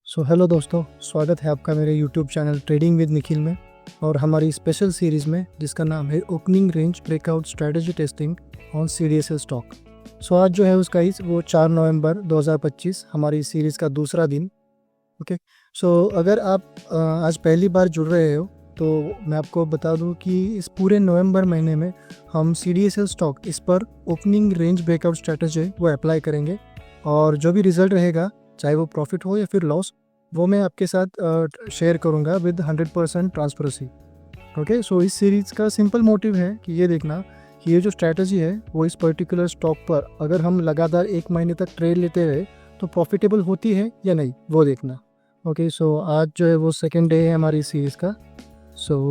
Hello दोस्तों, स्वागत है आपका मेरे YouTube channel trading with Nikhil में और हमारी स्पेशल सीरीज़ में जिसका नाम है opening range breakout strategy testing on CDSL stock. आज जो है उसका वो 4 नवंबर 2025 हमारी सीरीज़ का दूसरा दिन। ओके, अगर आप आज पहली बार जुड़ रहे हो तो मैं आपको बता दूं कि इस पूरे नवंबर महीने में हम CDSL स्टॉक इस पर ओपनिंग रेंज ब्रेकआउट स्ट्रेटजी वो अप्लाई करेंगे और जो भी रिज़ल्ट रहेगा, चाहे वो प्रॉफिट हो या फिर लॉस, वो मैं आपके साथ शेयर करूंगा विद 100% ट्रांसपेरेंसी। ओके, इस सीरीज़ का सिंपल मोटिव है कि ये देखना कि ये जो स्ट्रैटेजी है वो इस पर्टिकुलर स्टॉक पर अगर हम लगातार 1 महीने तक ट्रेड लेते रहे तो प्रॉफिटेबल होती है या नहीं, वो देखना। ओके, आज जो है वो सेकेंड डे है हमारी सीरीज़ का।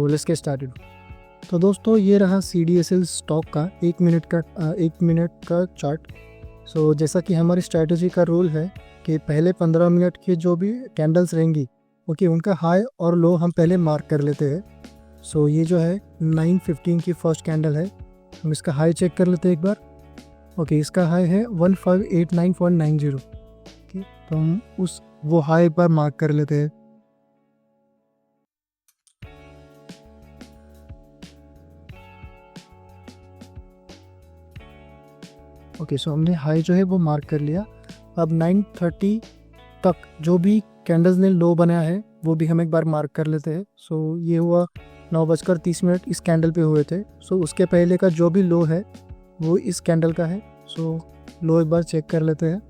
Let's get started. तो दोस्तों, ये रहा CDSL स्टॉक का 1 मिनट का चार्ट। जैसा कि हमारी स्ट्रैटेजी का रूल है कि पहले 15 मिनट के जो भी कैंडल्स रहेंगी, ओके, उनका हाई और लो हम पहले मार्क कर लेते हैं। ये जो है 9:15 की फर्स्ट कैंडल है, हम इसका हाई चेक कर लेते हैं एक बार। ओके, इसका हाई है 1589.90। ओके, तो हम वो हाई एक बार मार्क कर लेते हैं। ओके, हमने हाई जो है वो मार्क कर लिया। अब 9:30 तक जो भी कैंडल्स ने लो बनाया है वो भी हम एक बार मार्क कर लेते हैं। ये हुआ 9:30 इस कैंडल पे हुए थे। उसके पहले का जो भी लो है वो इस कैंडल का है। लो एक बार चेक कर लेते हैं।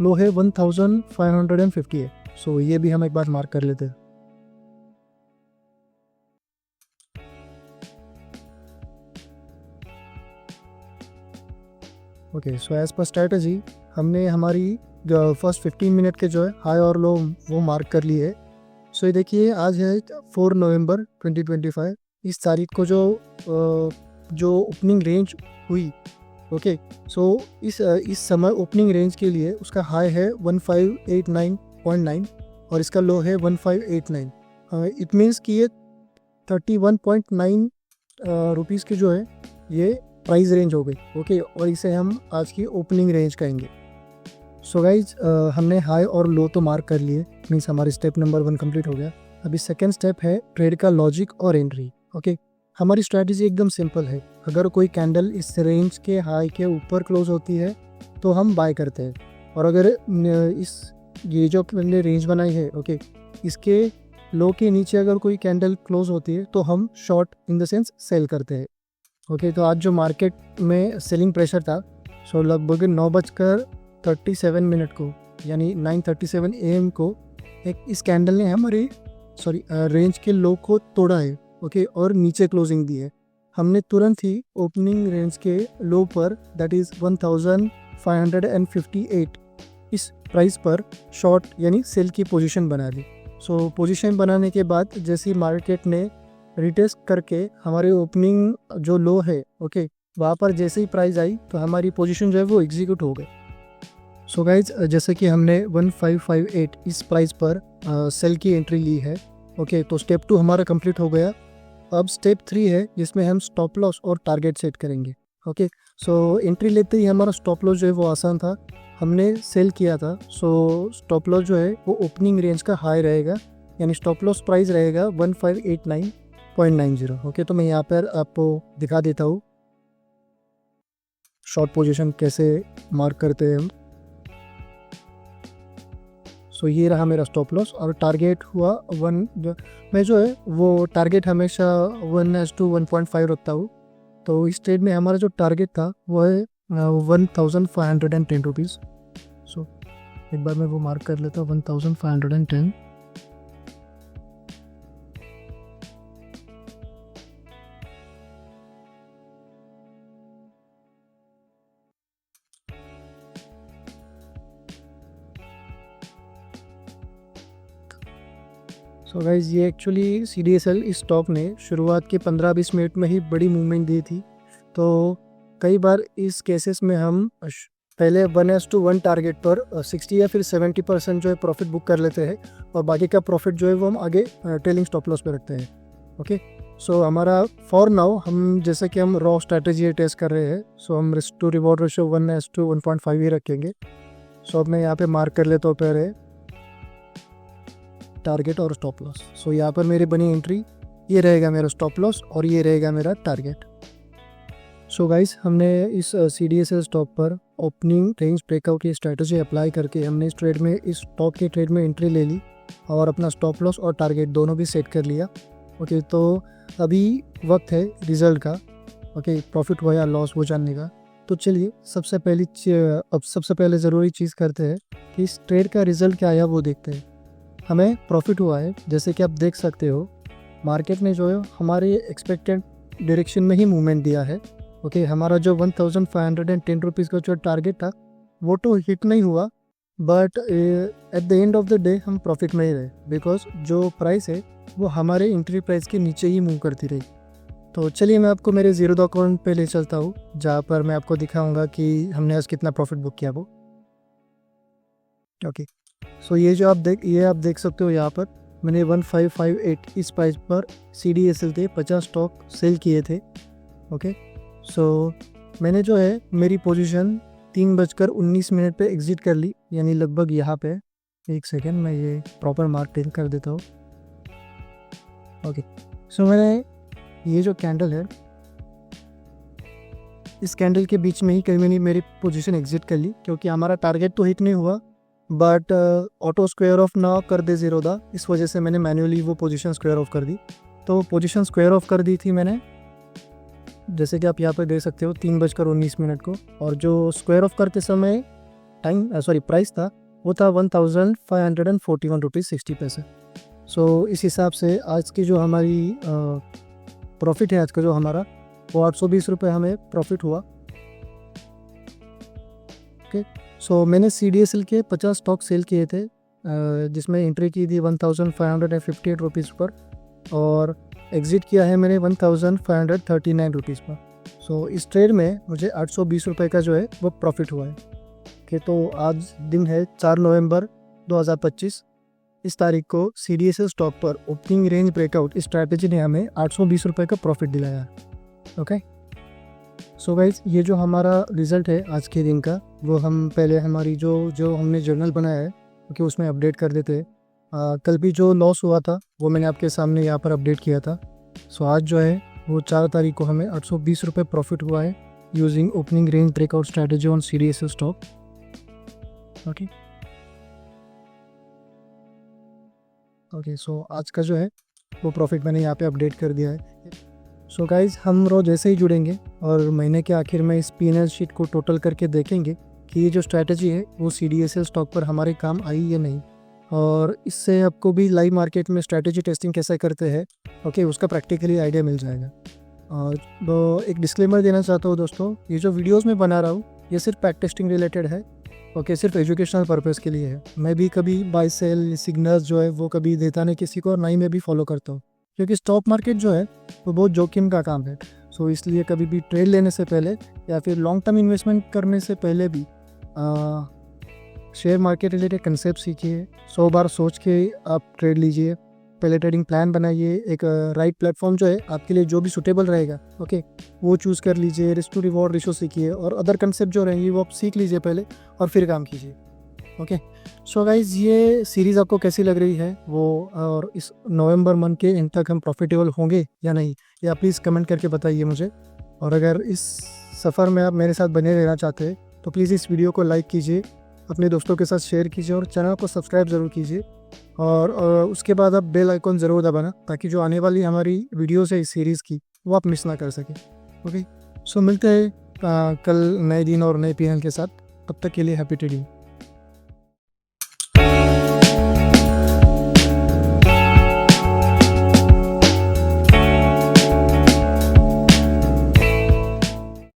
लो है 1550 है। ये भी हम एक बार मार्क कर लेते हैं। ओके, एज पर स्ट्रैटेजी हमने हमारी फर्स्ट 15 मिनट के जो है हाई और लो वो मार्क कर लिए है। ये देखिए, आज है 4 नवंबर 2025। इस तारीख को जो ओपनिंग रेंज हुई, ओके, इस समय ओपनिंग रेंज के लिए उसका हाई है 1589.9 और इसका लो है 1589। इट मीन्स कि ये 31.9 रुपीज़ की जो है ये प्राइस रेंज हो गई। ओके, और इसे हम आज की ओपनिंग रेंज कहेंगे। गाइज, हमने हाई और लो तो मार्क कर लिए, मीन्स हमारी स्टेप नंबर 1 कंप्लीट हो गया। अभी सेकेंड स्टेप है ट्रेड का लॉजिक और एंट्री। ओके, हमारी स्ट्रैटेजी एकदम सिंपल है। अगर कोई कैंडल इस रेंज के हाई के ऊपर क्लोज होती है तो हम बाय करते हैं, और अगर ये जो हमने रेंज बनाई है, ओके, इसके लो के नीचे अगर कोई कैंडल क्लोज होती है तो हम short in the sense sell करते हैं। ओके, तो आज जो मार्केट में सेलिंग प्रेशर था, लगभग 9:37 को, यानी 9:37 AM को इस कैंडल ने हमारी रेंज के लो को तोड़ा है। ओके, और नीचे क्लोजिंग दी है। हमने तुरंत ही ओपनिंग रेंज के लो पर, दैट इज़ 1558 इस प्राइस पर शॉर्ट यानी सेल की पोजीशन बना ली। पोजीशन बनाने के बाद जैसे मार्केट ने रिटेस्ट करके हमारी ओपनिंग जो लो है, ओके, वहाँ पर जैसे ही प्राइस आई तो हमारी पोजीशन जो है वो एग्जीक्यूट हो गई। गाइज, जैसे कि हमने 1558 इस प्राइस पर सेल की एंट्री ली है। ओके, तो स्टेप 2 हमारा कंप्लीट हो गया। अब स्टेप 3 है जिसमें हम स्टॉप लॉस और टारगेट सेट करेंगे। ओके, एंट्री लेते ही हमारा स्टॉप लॉस जो है वो आसान था, हमने सेल किया था। स्टॉप लॉस जो है वो ओपनिंग रेंज का हाई रहेगा, यानी स्टॉप लॉस प्राइस रहेगा 1589.90। ओके, तो मैं यहाँ पर आपको दिखा देता हूँ शॉर्ट पोजीशन कैसे मार्क करते हैं हम। ये रहा मेरा स्टॉप लॉस और टारगेट हुआ 1। मैं जो है वो टारगेट हमेशा 1:1.5 रखता हूँ। तो इस ट्रेड में हमारा जो टारगेट था वो है 1510 रुपीज़। एक बार मैं वो मार्क कर लेता हूँ, 1510। गाइज, ये एक्चुअली CDSL इस स्टॉक ने शुरुआत के 15-20 मिनट में ही बड़ी मूवमेंट दी थी। तो कई बार इस केसेस में हम पहले 1:1 टारगेट पर 60 या फिर 70% जो है प्रॉफिट बुक कर लेते हैं और बाकी का प्रॉफिट जो है वो हम आगे ट्रेलिंग स्टॉप लॉस पे रखते हैं। ओके, हमारा फॉर नाउ हम जैसे कि हम रॉ स्ट्रैटेजी टेस्ट कर रहे हैं, हम रिस्क टू रिवॉर्ड रेशियो 1:1.5 ही रखेंगे। अब मैं यहाँ पे मार्क कर लेता हूँ पहले टारगेट और स्टॉप लॉस। सो यहाँ पर मेरी बनी एंट्री, ये रहेगा मेरा स्टॉप लॉस और ये रहेगा मेरा टारगेट। सो गाइस, हमने इस CDSL स्टॉक पर ओपनिंग रेंज ब्रेकआउट की स्ट्रैटेजी अप्लाई करके हमने इस ट्रेड में, इस स्टॉक के ट्रेड में एंट्री ले ली और अपना स्टॉप लॉस और टारगेट दोनों भी सेट कर लिया। ओके, तो अभी वक्त है रिज़ल्ट का, ओके, प्रॉफिट हुआ या लॉस वो जानने का। तो चलिए सबसे पहले ज़रूरी चीज़ करते हैं कि इस ट्रेड का रिज़ल्ट क्या आया वो देखते हैं। हमें प्रॉफिट हुआ है, जैसे कि आप देख सकते हो मार्केट ने जो है हमारे एक्सपेक्टेड डायरेक्शन में ही मूवमेंट दिया है। ओके, हमारा जो 1510 रुपीज़ का जो टारगेट था वो तो हिट नहीं हुआ, but at the end of the day हम प्रॉफिट में ही रहे, बिकॉज जो प्राइस है वो हमारे एंट्री प्राइस के नीचे ही मूव करती रही। तो चलिए मैं आपको मेरे ज़ीरो अकाउंट पे ले चलता हूँ, जहाँ पर मैं आपको दिखाऊंगा कि हमने आज कितना प्रॉफिट बुक किया वो। ओके, सो ये आप देख सकते हो, यहाँ पर मैंने 1558 इस प्राइस पर CDSL के 50 स्टॉक सेल किए थे। ओके, सो मैंने जो है मेरी पोजीशन 3:19 पे एग्ज़िट कर ली, यानी लगभग यहाँ पे। एक सेकेंड, मैं ये प्रॉपर मार्क टेन कर देता हूँ। ओके, सो मैंने ये जो कैंडल है, इस कैंडल के बीच में ही कहीं मैंने मेरी पोजीशन एग्जिट कर ली, क्योंकि हमारा टारगेट तो हिट नहीं हुआ, बट ऑटो स्क्वायर ऑफ ना कर दे ज़ीरो था, इस वजह से मैंने मैन्युअली वो पोजीशन स्क्वायर ऑफ कर दी। तो पोजीशन स्क्वायर ऑफ कर दी थी मैंने, जैसे कि आप यहाँ पर देख सकते हो 3:19 को, और जो स्क्वायर ऑफ करते समय प्राइस था वो था 1541 रुपीज़ 60 पैसे। सो इस हिसाब से आज की जो हमारी प्रॉफिट है, आज का जो हमारा, वो 820 रुपये हमें प्रॉफिट हुआ। ओके, सो मैंने CDSL के 50 स्टॉक सेल किए थे, जिसमें एंट्री की थी 1558 रुपीज़ पर, और एग्ज़िट किया है मैंने 1539 रुपीज़ पर। सो इस ट्रेड में मुझे 820 रुपये का जो है वो प्रॉफिट हुआ है। ओके, तो आज दिन है 4 नवंबर 2025। इस तारीख को CDSL स्टॉक पर ओपनिंग रेंज ब्रेकआउट इस स्ट्रैटेजी ने हमें 820 रुपये का प्रॉफिट दिलाया। ओके, सो गाइज, ये जो हमारा रिज़ल्ट है आज के दिन का, वो हम पहले हमारी जो हमने जर्नल बनाया है, क्योंकि उसमें अपडेट कर देते हैं। कल भी जो लॉस हुआ था वो मैंने आपके सामने यहाँ पर अपडेट किया था। सो आज जो है वो 4 तारीख को हमें 820 रुपये प्रॉफिट हुआ है using opening range breakout strategy on CDSL stock. Okay, so आज का जो है वो प्रॉफिट मैंने यहाँ पे अपडेट कर दिया है। सो गाइज, हम रोज़ जैसे ही जुड़ेंगे और महीने के आखिर में इस P&L शीट को टोटल करके देखेंगे कि ये जो स्ट्रैटेजी है वो CDSL स्टॉक पर हमारे काम आई या नहीं, और इससे आपको भी लाइव मार्केट में स्ट्रैटेजी टेस्टिंग कैसे करते हैं, ओके, उसका प्रैक्टिकली आइडिया मिल जाएगा। और वो एक डिस्क्लेमर देना चाहता हूँ दोस्तों, ये जो वीडियोज़ मैं बना रहा हूँ ये सिर्फ पैक टेस्टिंग रिलेटेड है। ओके, सिर्फ एजुकेशनल पर्पज़ के लिए है। मैं भी कभी बाय सेल सिग्नल्स जो है वो कभी देता नहीं किसी को, और ना ही मैं भी फॉलो करता हूँ, क्योंकि स्टॉक मार्केट जो है वो बहुत जोखिम का काम है। सो इसलिए कभी भी ट्रेड लेने से पहले या फिर लॉन्ग टर्म इन्वेस्टमेंट करने से पहले भी शेयर मार्केट रिलेटेड कंसेप्ट सीखिए, 100 बार सोच के आप ट्रेड लीजिए, पहले ट्रेडिंग प्लान बनाइए, एक राइट प्लेटफॉर्म जो है आपके लिए जो भी सूटेबल रहेगा, ओके, वो चूज़ कर लीजिए, रिस्क टू रिवॉर्ड रेशो सीखिए, और अदर कंसेप्ट जो रहेंगे वो आप सीख लीजिए पहले और फिर काम कीजिए। ओके, सो गाइज, ये सीरीज़ आपको कैसी लग रही है वो, और इस नवंबर मंथ के एंड तक हम प्रॉफिटेबल होंगे या नहीं, या प्लीज़ कमेंट करके बताइए मुझे। और अगर इस सफ़र में आप मेरे साथ बने रहना चाहते हैं तो प्लीज़ इस वीडियो को लाइक कीजिए, अपने दोस्तों के साथ शेयर कीजिए, और चैनल को सब्सक्राइब ज़रूर कीजिए, और उसके बाद आप बेल आइकॉन ज़रूर दबाना, ताकि जो आने वाली हमारी वीडियोज़ है इस सीरीज़ की वो आप मिस ना कर सकें। ओके, सो मिलते हैं कल नए दिन और नए P&L के साथ। तब तक के लिए हैप्पी ट्रेडिंग।